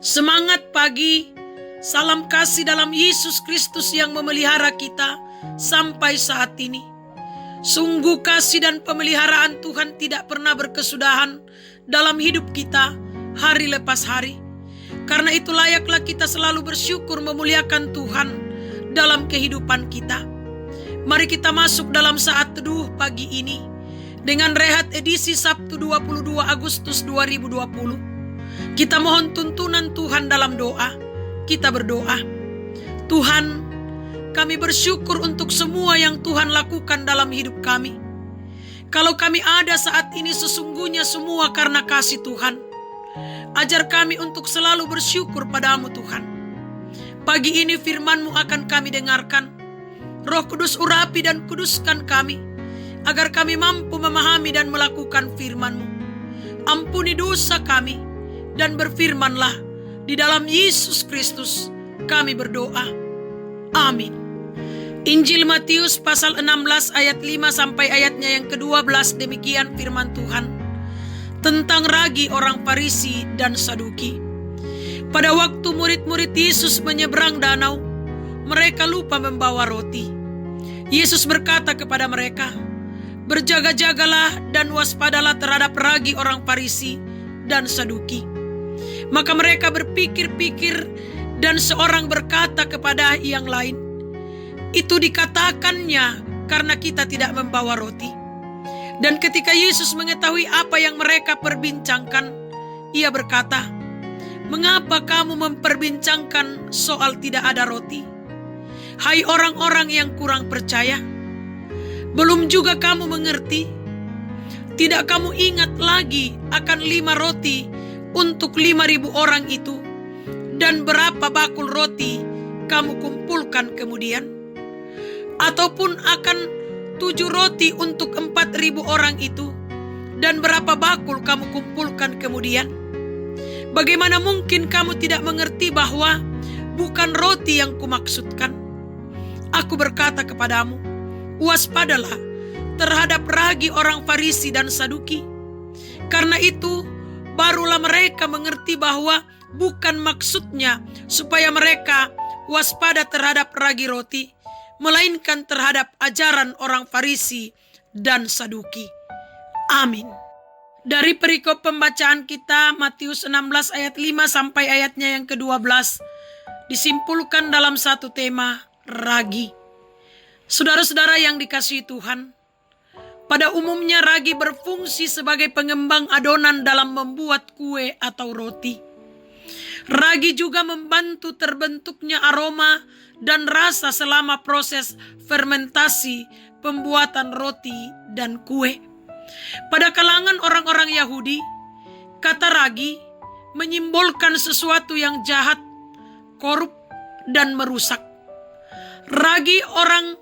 Semangat pagi, salam kasih dalam Yesus Kristus yang memelihara kita sampai saat ini. Sungguh kasih dan pemeliharaan Tuhan tidak pernah berkesudahan dalam hidup kita hari lepas hari. Karena itu layaklah kita selalu bersyukur memuliakan Tuhan dalam kehidupan kita. Mari kita masuk dalam saat teduh pagi ini dengan rehat edisi Sabtu 22 Agustus 2020. Kita mohon tuntunan Tuhan dalam doa. Kita berdoa. Tuhan, kami bersyukur untuk semua yang Tuhan lakukan dalam hidup kami. Kalau kami ada saat ini sesungguhnya semua karena kasih Tuhan. Ajar kami untuk selalu bersyukur padamu Tuhan. Pagi ini firman-Mu akan kami dengarkan. Roh Kudus urapi dan kuduskan kami, agar kami mampu memahami dan melakukan firman-Mu. Ampuni dosa kami, dan berfirmanlah, di dalam Yesus Kristus kami berdoa. Amin. Injil Matius pasal 16 ayat 5 sampai ayatnya yang ke-12, demikian firman Tuhan tentang ragi orang Farisi dan Saduki. Pada waktu murid-murid Yesus menyeberang danau, mereka lupa membawa roti. Yesus berkata kepada mereka, "Berjaga-jagalah dan waspadalah terhadap ragi orang Farisi dan Saduki." Maka mereka berpikir-pikir dan seorang berkata kepada yang lain, "Itu dikatakannya karena kita tidak membawa roti." Dan ketika Yesus mengetahui apa yang mereka perbincangkan, Ia berkata, "Mengapa kamu memperbincangkan soal tidak ada roti? Hai orang-orang yang kurang percaya, belum juga kamu mengerti? Tidak kamu ingat lagi akan 5 roti untuk 5.000 orang itu, dan berapa bakul roti kamu kumpulkan kemudian? Ataupun akan 7 roti untuk 4.000 orang itu, dan berapa bakul kamu kumpulkan kemudian? Bagaimana mungkin kamu tidak mengerti bahwa bukan roti yang kumaksudkan? Aku berkata kepadamu, waspadalah terhadap ragi orang Farisi dan Saduki. Karena itu barulah mereka mengerti bahwa bukan maksudnya supaya mereka waspada terhadap ragi roti, melainkan terhadap ajaran orang Farisi dan Saduki. Amin. Dari perikop pembacaan kita Matius 16 ayat 5 sampai ayatnya yang ke-12 disimpulkan dalam satu tema, ragi. Saudara-saudara yang dikasihi Tuhan, pada umumnya ragi berfungsi sebagai pengembang adonan dalam membuat kue atau roti. Ragi juga membantu terbentuknya aroma dan rasa selama proses fermentasi pembuatan roti dan kue. Pada kalangan orang-orang Yahudi, kata ragi menyimbolkan sesuatu yang jahat, korup, dan merusak. Ragi orang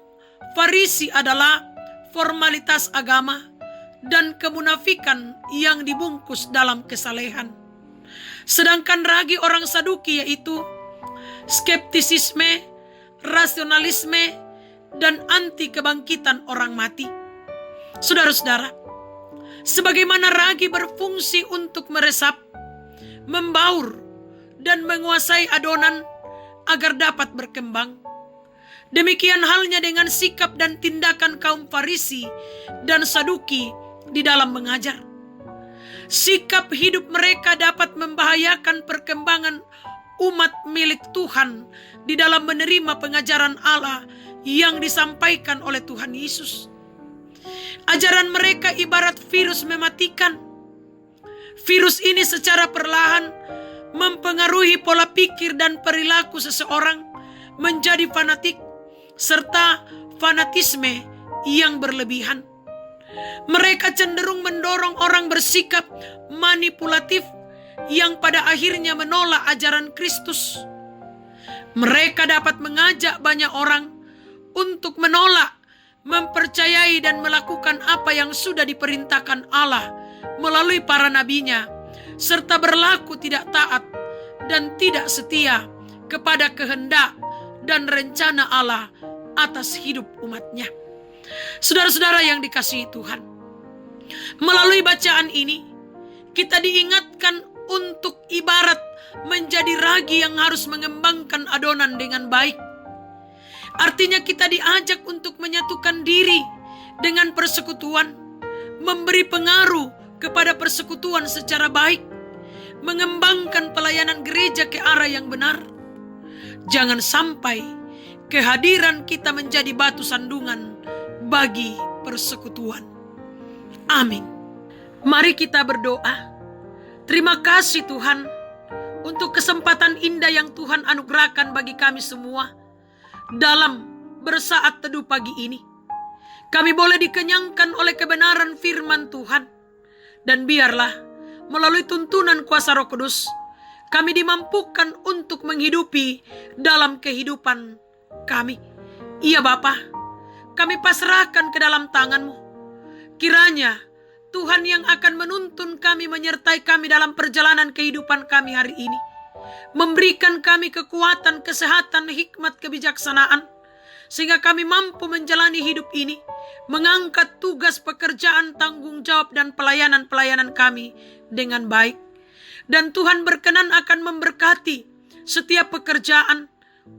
Farisi adalah formalitas agama dan kemunafikan yang dibungkus dalam kesalehan. Sedangkan ragi orang Saduki yaitu skeptisisme, rasionalisme, dan anti kebangkitan orang mati. Saudara-saudara, sebagaimana ragi berfungsi untuk meresap, membaur, dan menguasai adonan agar dapat berkembang, demikian halnya dengan sikap dan tindakan kaum Farisi dan Saduki di dalam mengajar. Sikap hidup mereka dapat membahayakan perkembangan umat milik Tuhan di dalam menerima pengajaran Allah yang disampaikan oleh Tuhan Yesus. Ajaran mereka ibarat virus mematikan. Virus ini secara perlahan mempengaruhi pola pikir dan perilaku seseorang menjadi fanatik, serta fanatisme yang berlebihan. Mereka cenderung mendorong orang bersikap manipulatif yang pada akhirnya menolak ajaran Kristus. Mereka dapat mengajak banyak orang untuk menolak, mempercayai dan melakukan apa yang sudah diperintahkan Allah melalui para nabinya, serta berlaku tidak taat dan tidak setia kepada kehendak dan rencana Allah atas hidup umatnya. Saudara-saudara yang dikasihi Tuhan, melalui bacaan ini kita diingatkan untuk ibarat menjadi ragi yang harus mengembangkan adonan dengan baik. Artinya kita diajak untuk menyatukan diri dengan persekutuan, memberi pengaruh kepada persekutuan secara baik, mengembangkan pelayanan gereja ke arah yang benar. Jangan sampai kehadiran kita menjadi batu sandungan bagi persekutuan. Amin. Mari kita berdoa. Terima kasih Tuhan untuk kesempatan indah yang Tuhan anugerahkan bagi kami semua dalam bersaat teduh pagi ini. Kami boleh dikenyangkan oleh kebenaran firman Tuhan. Dan biarlah melalui tuntunan kuasa Roh Kudus, kami dimampukan untuk menghidupi dalam kehidupan kami. Iya Bapa, kami pasrahkan ke dalam tangan-Mu. Kiranya Tuhan yang akan menuntun kami, menyertai kami dalam perjalanan kehidupan kami hari ini. Memberikan kami kekuatan, kesehatan, hikmat, kebijaksanaan. Sehingga kami mampu menjalani hidup ini. Mengangkat tugas, pekerjaan, tanggung jawab, dan pelayanan-pelayanan kami dengan baik. Dan Tuhan berkenan akan memberkati setiap pekerjaan,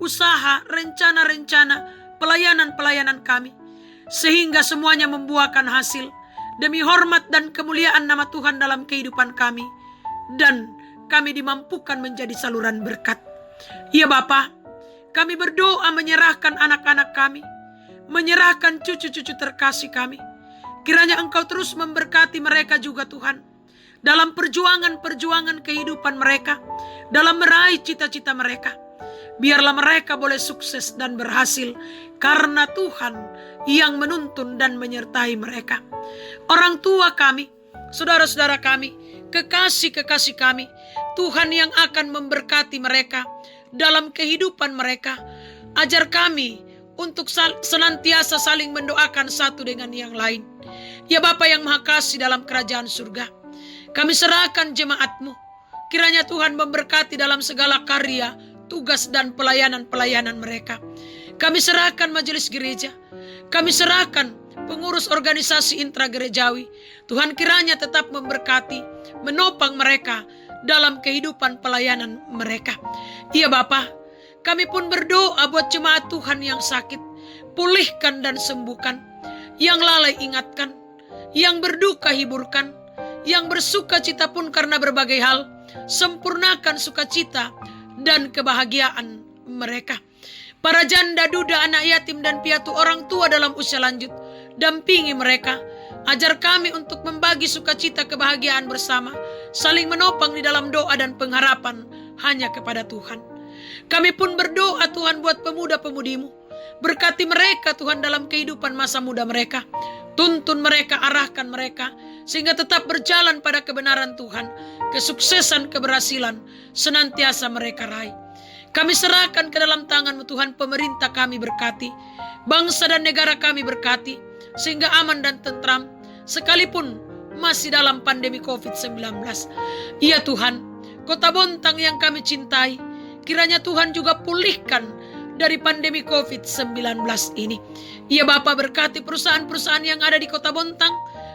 usaha, rencana-rencana, pelayanan-pelayanan kami. Sehingga semuanya membuahkan hasil. Demi hormat dan kemuliaan nama Tuhan dalam kehidupan kami. Dan kami dimampukan menjadi saluran berkat. Ya Bapa, kami berdoa menyerahkan anak-anak kami, menyerahkan cucu-cucu terkasih kami. Kiranya Engkau terus memberkati mereka juga Tuhan, dalam perjuangan-perjuangan kehidupan mereka, dalam meraih cita-cita mereka. Biarlah mereka boleh sukses dan berhasil, karena Tuhan yang menuntun dan menyertai mereka. Orang tua kami, saudara-saudara kami, kekasih-kekasih kami, Tuhan yang akan memberkati mereka dalam kehidupan mereka. Ajar kami untuk senantiasa saling mendoakan satu dengan yang lain. Ya Bapa yang Maha Kasih dalam kerajaan surga, kami serahkan jemaat-Mu. Kiranya Tuhan memberkati dalam segala karya, tugas dan pelayanan-pelayanan mereka. Kami serahkan majelis gereja. Kami serahkan pengurus organisasi intragerejawi. Tuhan kiranya tetap memberkati, menopang mereka dalam kehidupan pelayanan mereka. Iya Bapa, kami pun berdoa buat jemaat Tuhan yang sakit. Pulihkan dan sembuhkan. Yang lalai ingatkan. Yang berduka hiburkan. Yang bersuka cita pun karena berbagai hal, sempurnakan sukacita dan kebahagiaan mereka. Para janda, duda, anak yatim dan piatu, orang tua dalam usia lanjut, dampingi mereka. Ajar kami untuk membagi sukacita kebahagiaan bersama, saling menopang di dalam doa dan pengharapan hanya kepada Tuhan. Kami pun berdoa Tuhan buat pemuda-pemudimu. Berkati mereka Tuhan dalam kehidupan masa muda mereka. Tuntun mereka, arahkan mereka, sehingga tetap berjalan pada kebenaran Tuhan. Kesuksesan, keberhasilan senantiasa mereka raih. Kami serahkan ke dalam tangan-Mu Tuhan, pemerintah kami berkati. Bangsa dan negara kami berkati, sehingga aman dan tentram, sekalipun masih dalam pandemi COVID-19. Ya Tuhan, Kota Bontang yang kami cintai, kiranya Tuhan juga pulihkan dari pandemi COVID-19 ini. Ya Bapa, berkati perusahaan-perusahaan yang ada di Kota Bontang,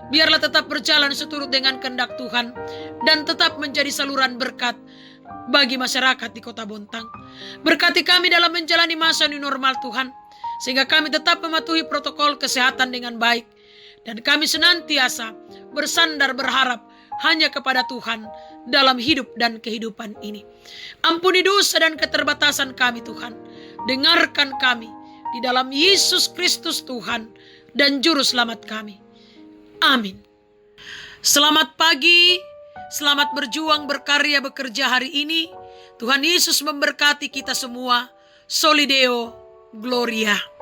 biarlah tetap berjalan seturut dengan kehendak Tuhan, dan tetap menjadi saluran berkat bagi masyarakat di Kota Bontang. Berkati kami dalam menjalani masa new normal Tuhan, sehingga kami tetap mematuhi protokol kesehatan dengan baik. Dan kami senantiasa bersandar berharap hanya kepada Tuhan dalam hidup dan kehidupan ini. Ampuni dosa dan keterbatasan kami Tuhan. Dengarkan kami di dalam Yesus Kristus Tuhan dan Juru Selamat kami. Amin. Selamat pagi, selamat berjuang, berkarya, bekerja hari ini. Tuhan Yesus memberkati kita semua. Soli Deo Gloria.